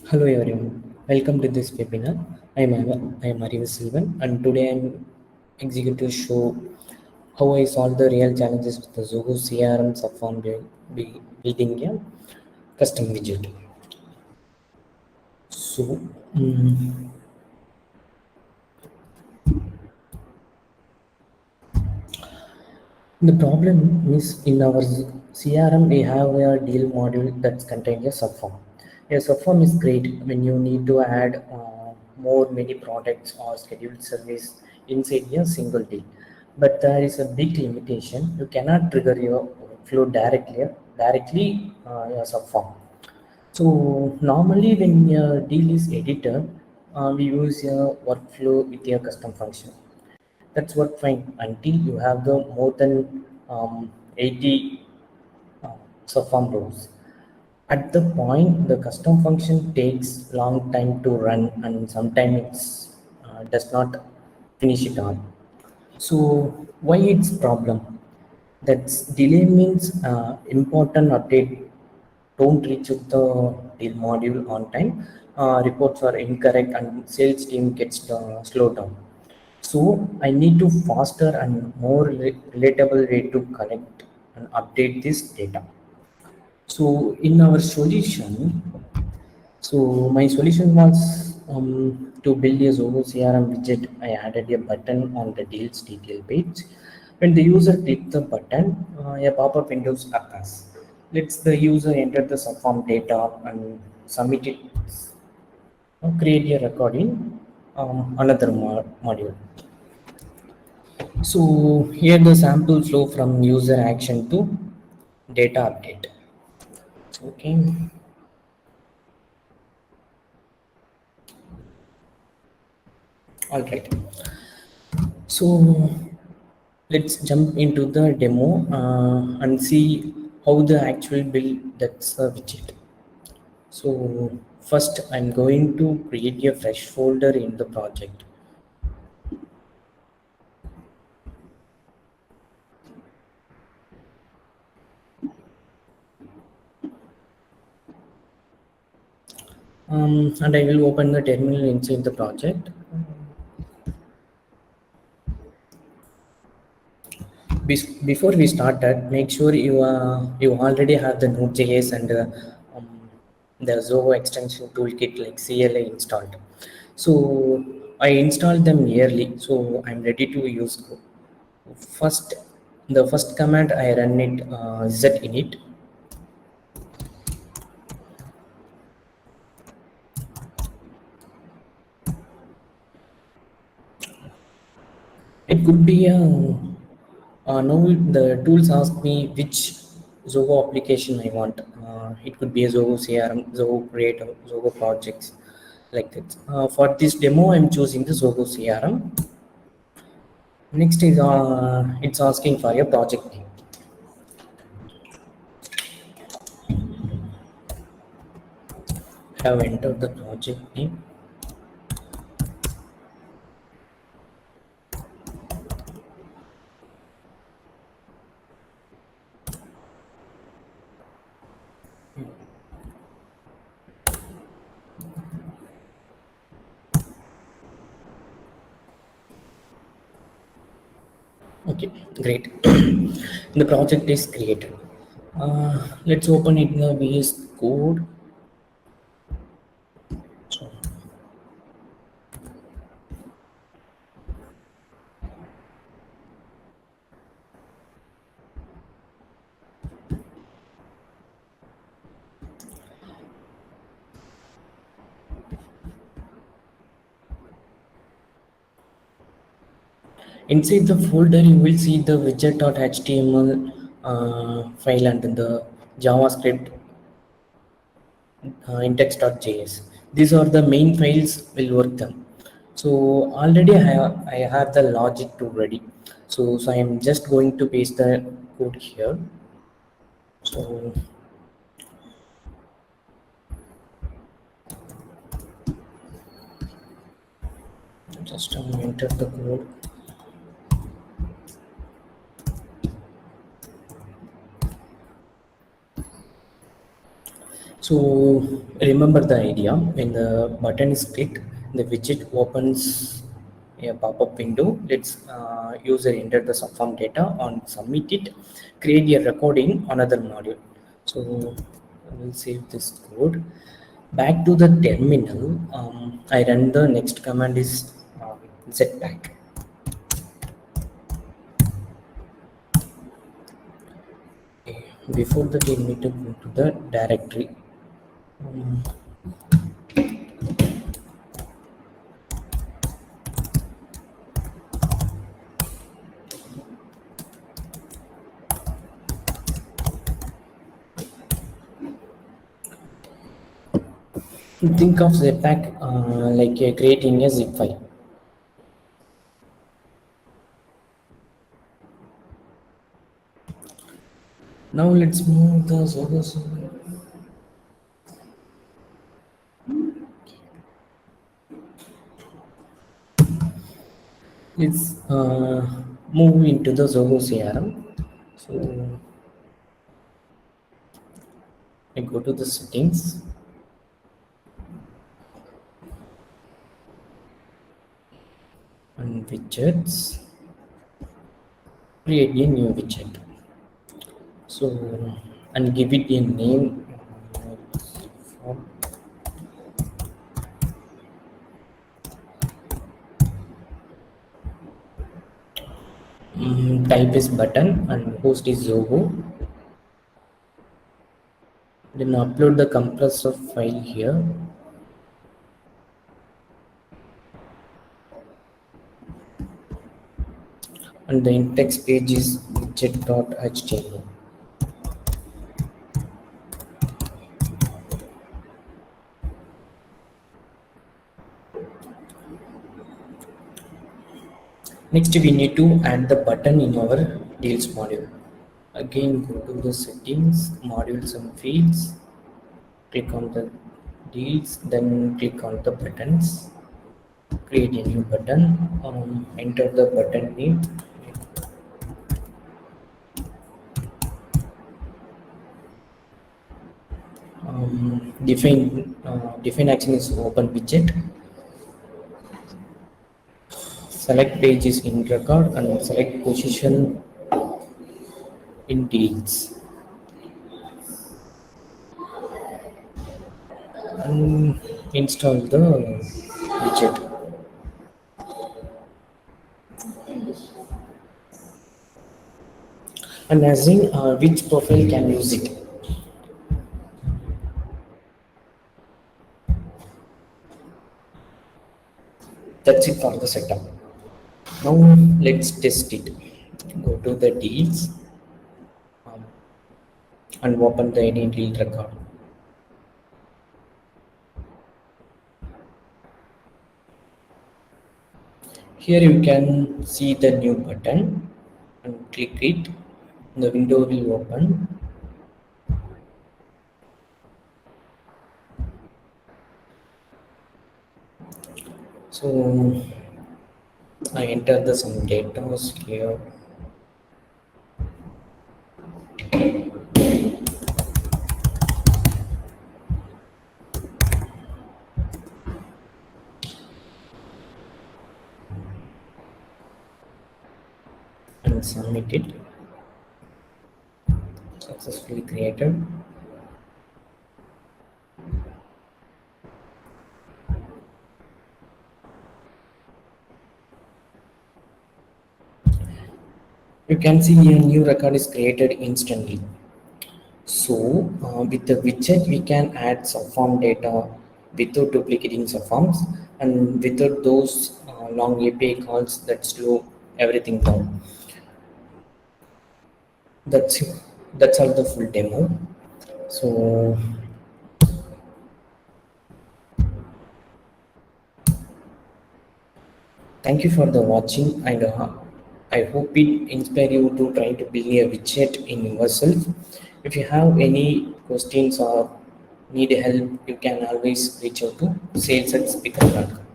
Hello everyone, welcome to this webinar. I am Ariv Silvan and today I am executive to show how I solve the real challenges with the Zoho CRM subform building a custom widget. So mm, the problem is in our CRM we have a deal module that contains a subform. A subform is great when you need to add more many products or scheduled service inside a single deal. But there is a big limitation. You cannot trigger your flow directly a subform. So normally when a deal is edited, we use a workflow with a custom function. That's work fine until you have the more than 80 uh, subform rows. At the point, the custom function takes long time to run and sometimes it's does not finish it all. So why it's problem? That's delay means important update don't reach the deal module on time. Reports are incorrect and sales team gets slowed down. So I need to faster and more relatable way to collect and update this data. So in our solution, so my solution was to build a Zoho CRM widget. I added a button on the deals detail page. When the user clicks the button, a pop-up window appears. Lets the user enter the subform data and submit it. Create a record in another module. So here the sample flow from user action to data update. Okay. All right. So let's jump into the demo and see how the actual build that's a widget. So first I'm going to create a fresh folder in the project. And I will open the terminal inside the project. Before we start that, make sure you already have the Node.js and um, the Zoho extension toolkit like CLI installed. So I installed them yearly, so I'm ready to use code. First, the first command I run it z init. It could be a now the tools ask me which Zoho application I want. It could be a Zoho CRM, Zoho Creator, Zoho Projects, like that. For this demo, I'm choosing the Zoho CRM. Next is it's asking for a project name. Have entered the project name. Okay, great. The project is created. Let's open it in the VS Code. So, inside the folder, you will see the widget.html file and the JavaScript index.js. These are the main files will work them. So already I have the logic to ready. So I am just going to paste the code here. So just enter the code. So remember the idea. When the button is clicked, the widget opens a pop-up window. Let's user enter the subform data and submit it. Create a recording another module. So I will save this code. Back to the terminal. I run the next command is setback. Okay. Before that, we need to go to the directory. Um, Think of Jetpack like creating a zip file. Now let's move the Zoho CRM. Let's move into the Zoho CRM. So I go to the settings and widgets. Create a new widget. So and give it a name. Type is button and host is Zoho. Then upload the compressor file here. And the index page is widget.html. Next, we need to add the button in our deals module. Again, go to the settings, modules and fields, click on the deals, then click on the buttons, create a new button, enter the button name. Define action is open widget. Select pages in record and select position in deals. And install the widget. And asking which profile can use it. That's it for the setup. Now let's test it. Go to the deals and open the any deal record. Here you can see the new button and click it. The window will open. So I enter the some data here. And submit it. Successfully created. You can see a new record is created instantly. So with the widget, we can add subform data without duplicating subforms and without those long API calls that slow everything down. That's all the full demo. So thank you for the watching, and I hope it inspire you to try to build a widget in yourself. If you have any questions or need help, you can always reach out to sales@spikra.com.